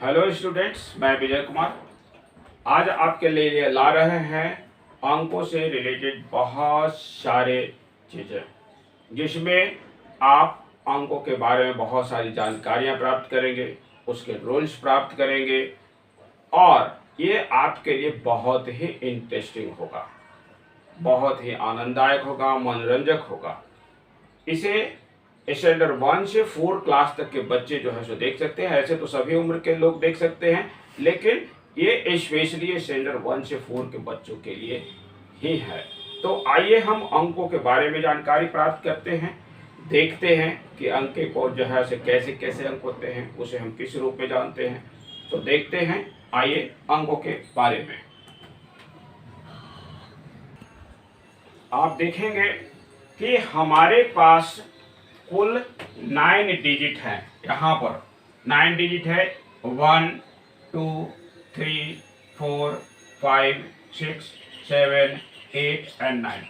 Hello students, मैं विजय कुमार। आज आपके लिए ला रहे हैं अंकों से रिलेटेड बहुत सारे चीज़ें, जिसमें आप अंकों के बारे में बहुत सारी जानकारियां प्राप्त करेंगे, उसके रूल्स प्राप्त करेंगे और ये आपके लिए बहुत ही इंटरेस्टिंग होगा, बहुत ही आनंददायक होगा, मनोरंजक होगा। इसे स्टैंडर्ड 1 से 4 क्लास तक के बच्चे जो है सो देख सकते हैं। ऐसे तो सभी उम्र के लोग देख सकते हैं, लेकिन ये स्पेशली स्टैंडर्ड 1 से 4 के बच्चों के लिए ही है। तो आइए हम अंकों के बारे में जानकारी प्राप्त करते हैं, देखते हैं कि अंक को जो है से कैसे कैसे अंक होते हैं, उसे हम किस रूप में जानते हैं। तो देखते हैं, आइए अंकों के बारे में। आप देखेंगे कि हमारे पास कुल 9 डिजिट हैं। यहाँ पर 9 डिजिट है। 1 2 3 4 5 6 7 8 एंड 9।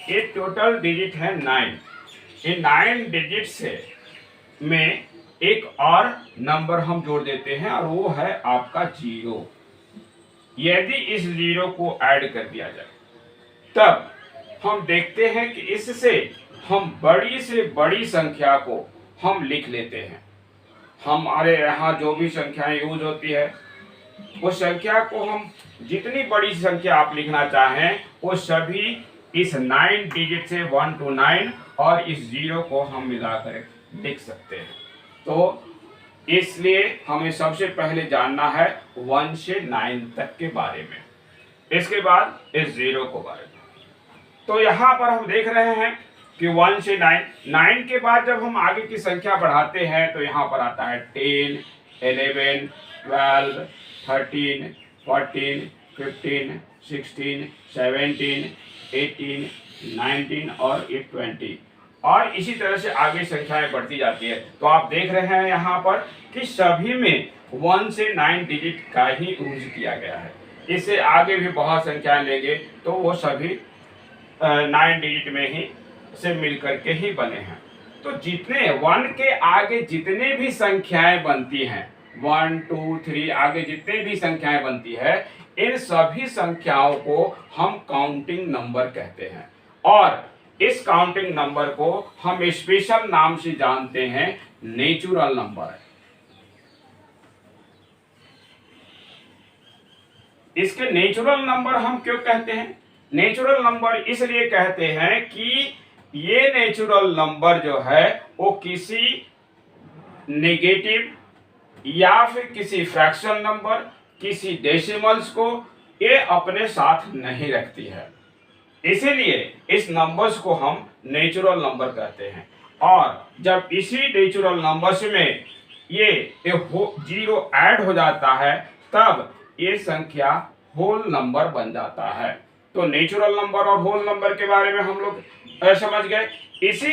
ये टोटल डिजिट है 9। इन 9 डिजिट से में एक और नंबर हम जोड़ देते हैं और वो है आपका 0। यदि इस 0 को ऐड कर दिया जाए तब हम देखते हैं कि इससे हम बड़ी से बड़ी संख्या को हम लिख लेते हैं। हमारे यहाँ जो भी संख्याएं यूज होती है, उस संख्या को हम जितनी बड़ी संख्या आप लिखना चाहें वो सभी इस 9 डिजिट से 1 to 9 और इस 0 को हम मिलाकर लिख सकते हैं। तो इसलिए हमें सबसे पहले जानना है 1 से 9 तक के बारे में, इसके बाद इस 0 को बारे में। तो यहाँ पर हम देख रहे हैं कि 1 से 9 के बाद जब हम आगे की संख्या बढ़ाते हैं तो यहाँ पर आता है 10, 11, 12, 13, 14, 15, 16, 17, 18, 19 और 20 और इसी तरह से आगे संख्याएं बढ़ती जाती है। तो आप देख रहे हैं यहाँ पर कि सभी में 1 से 9 डिजिट का ही यूज किया गया है। इससे आगे भी बहुत संख्याएं लेंगे तो वो सभी 9 डिजिट में ही से मिलकर के ही बने हैं। तो जितने 1 के आगे जितने भी संख्याएं बनती हैं, 1 2 3 आगे जितने भी संख्याएं बनती है, इन सभी संख्याओं को हम काउंटिंग नंबर कहते हैं और इस काउंटिंग नंबर को हम स्पेशल नाम से जानते हैं, नेचुरल नंबर। इसके नेचुरल नंबर हम क्यों कहते हैं? नेचुरल नंबर इसलिए कहते हैं कि ये नेचुरल नंबर जो है वो किसी नेगेटिव या फिर किसी फ्रैक्शन नंबर, किसी डेसिमल्स को ये अपने साथ नहीं रखती है। इसीलिए इस नंबर्स को हम नेचुरल नंबर कहते हैं और जब इसी नेचुरल नंबर्स में ये 0 ऐड हो जाता है तब ये संख्या होल नंबर बन जाता है। तो नेचुरल नंबर और होल नंबर के बारे में हम लोग समझ गए। इसी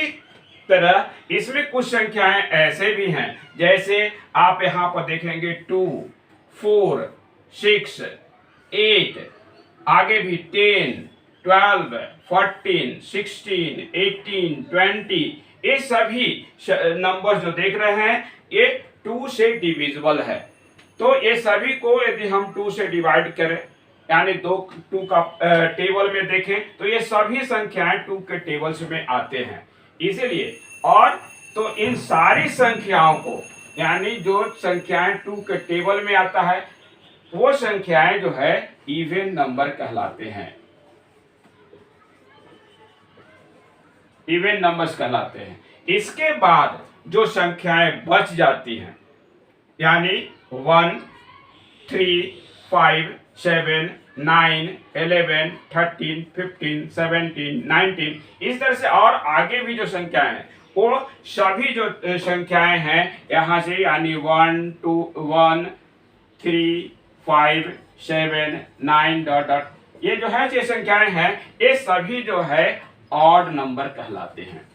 तरह इसमें कुछ संख्याएं ऐसे भी हैं, जैसे आप यहाँ पर देखेंगे 2 4 6 8, आगे भी 10 12 14 16 18 20। ये सभी नंबर जो देख रहे हैं ये 2 से डिविजिबल है। तो ये सभी को यदि हम 2 से डिवाइड करें, यानी 2 का टेबल में देखें तो ये सभी संख्याएं 2 के टेबल्स में आते हैं। इसीलिए और तो इन सारी संख्याओं को, यानी जो संख्याएं 2 के टेबल में आता है वो संख्याएं जो है इवन नंबर कहलाते हैं, इवन नंबर्स कहलाते हैं। इसके बाद जो संख्याएं बच जाती हैं, यानी 1 3 5 7 9 11 13 15 17 19, इस तरह से और आगे भी जो संख्याएं हैं वो सभी जो संख्याएं हैं यहाँ से, यानी 1 2 1 3 5 7 9 डॉट डॉट, ये जो है ये संख्याएं हैं ये सभी जो है ऑड नंबर कहलाते हैं।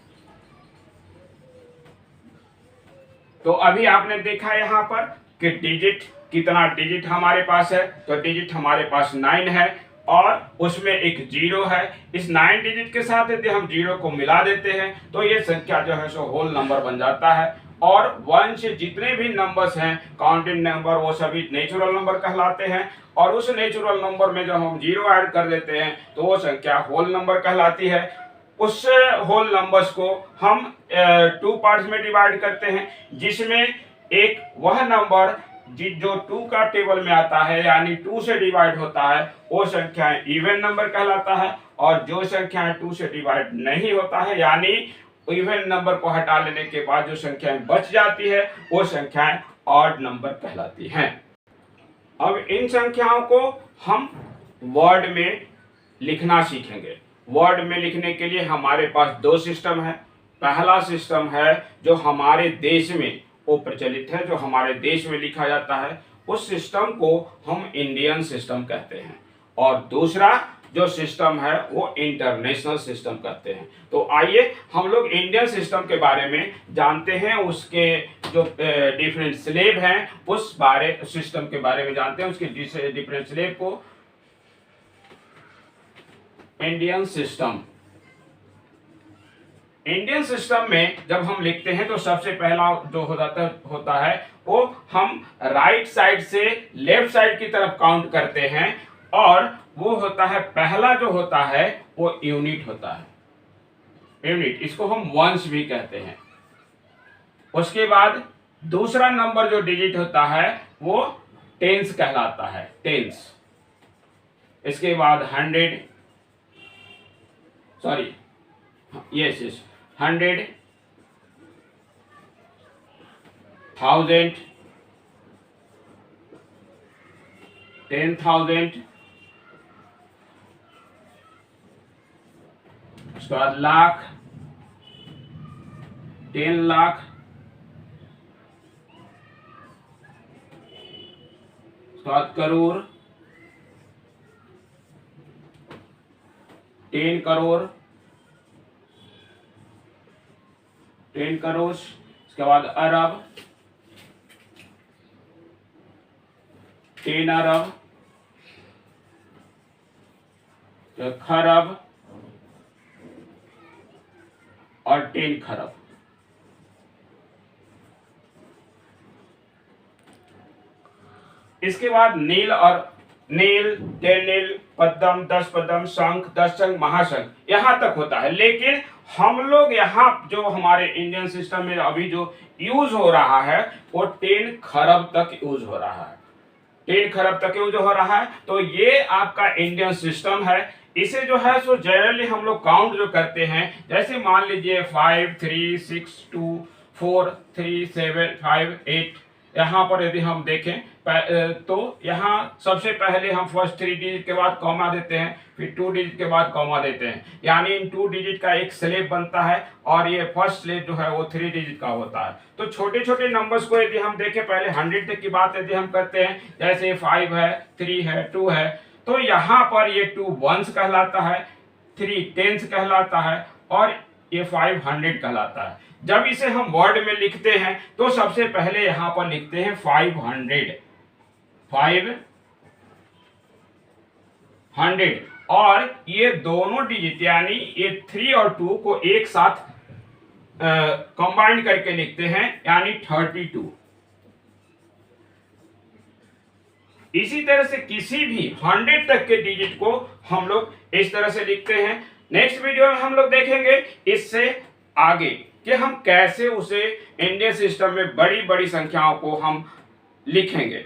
तो अभी आपने देखा यहाँ पर कि डिजिट, कितना डिजिट हमारे पास है, तो डिजिट हमारे पास 9 है और उसमें एक 0 है। इस 9 डिजिट के साथ यदि हम 0 को मिला देते हैं तो ये संख्या जो है सो होल नंबर बन जाता है और 1 से जितने भी नंबर्स हैं काउंटिंग नंबर वो सभी नेचुरल नंबर कहलाते हैं। और उस नेचुरल नंबर में जब हम 0 ऐड कर देते हैं तो वो संख्या होल नंबर कहलाती है। उस होल नंबर्स को हम 2 पार्ट्स में डिवाइड करते हैं, जिसमें एक वह नंबर जो 2 का टेबल में आता है यानी 2 से डिवाइड होता है वो संख्या इवन नंबर कहलाता है, और जो संख्या 2 से डिवाइड नहीं होता है यानी इवन नंबर को हटा लेने के बाद जो संख्याएं बच जाती है वो संख्याएं ऑड नंबर कहलाती हैं। अब इन संख्याओं को हम वर्ड में लिखना सीखेंगे। वर्ड में लिखने के लिए हमारे पास 2 सिस्टम है। पहला सिस्टम है जो हमारे देश में वो प्रचलित है, जो हमारे देश में लिखा जाता है, उस सिस्टम को हम इंडियन सिस्टम कहते हैं। और दूसरा जो सिस्टम है वो इंटरनेशनल सिस्टम कहते हैं। तो आइए हम लोग इंडियन सिस्टम के बारे में जानते हैं, उसके जो डिफरेंट स्लेब हैं उस सिस्टम के बारे में जानते हैं, उसके डिफरेंट स्लेब को। इंडियन सिस्टम में जब हम लिखते हैं तो सबसे पहला जो होता है वो हम राइट साइड से लेफ्ट साइड की तरफ काउंट करते हैं, और वो होता है पहला जो होता है वो यूनिट होता है। यूनिट, इसको हम वंस भी कहते हैं। उसके बाद दूसरा नंबर जो डिजिट होता है वो टेंस कहलाता है, टेंस। इसके बाद 100, 1000, 10,000, उसके बाद लाख, 10 लाख, उसके बाद करोड़, 10 करोड़, 10 करोड़, उसके बाद अरब, 10 अरब, खरब और 10 खरब। इसके बाद नील, 10 नील, पद्म, 10 पद्म, शंख, 10 शंख, महाशंख, यहां तक होता है। लेकिन हम लोग यहाँ जो हमारे इंडियन सिस्टम में अभी जो यूज हो रहा है वो 10 खरब तक यूज हो रहा है। 10 खरब तक यूज हो रहा है। तो ये आपका इंडियन सिस्टम है। इसे जो है सो जनरली हम लोग काउंट जो करते हैं, जैसे मान लीजिए 5 3 6 2 4 3 7 5 8, यहाँ पर यदि हम देखें तो यहाँ सबसे पहले हम फर्स्ट 3 डिजिट के बाद कॉमा देते हैं, फिर 2 डिजिट के बाद कॉमा देते हैं, यानी इन 2 डिजिट का एक स्लेब बनता है और ये फर्स्ट स्लेब जो है वो 3 डिजिट का होता है। तो छोटे छोटे नंबर्स को यदि हम देखें, पहले 100 तक की बात यदि हम करते हैं, जैसे 5 है, 3 है, 2 है, तो यहाँ पर ये 2 वंस कहलाता है, 3 टेंस कहलाता है और ये 5 100 कहलाता है। जब इसे हम वर्ड में लिखते हैं तो सबसे पहले यहाँ पर लिखते हैं 500 और ये दोनों डिजिट यानी ये 3 और 2 को एक साथ कंबाइन करके लिखते हैं, यानी 32। इसी तरह से किसी भी 100 तक के डिजिट को हम लोग इस तरह से लिखते हैं। नेक्स्ट वीडियो में हम लोग देखेंगे इससे आगे कि हम कैसे उसे इंडियन सिस्टम में बड़ी बड़ी संख्याओं को हम लिखेंगे।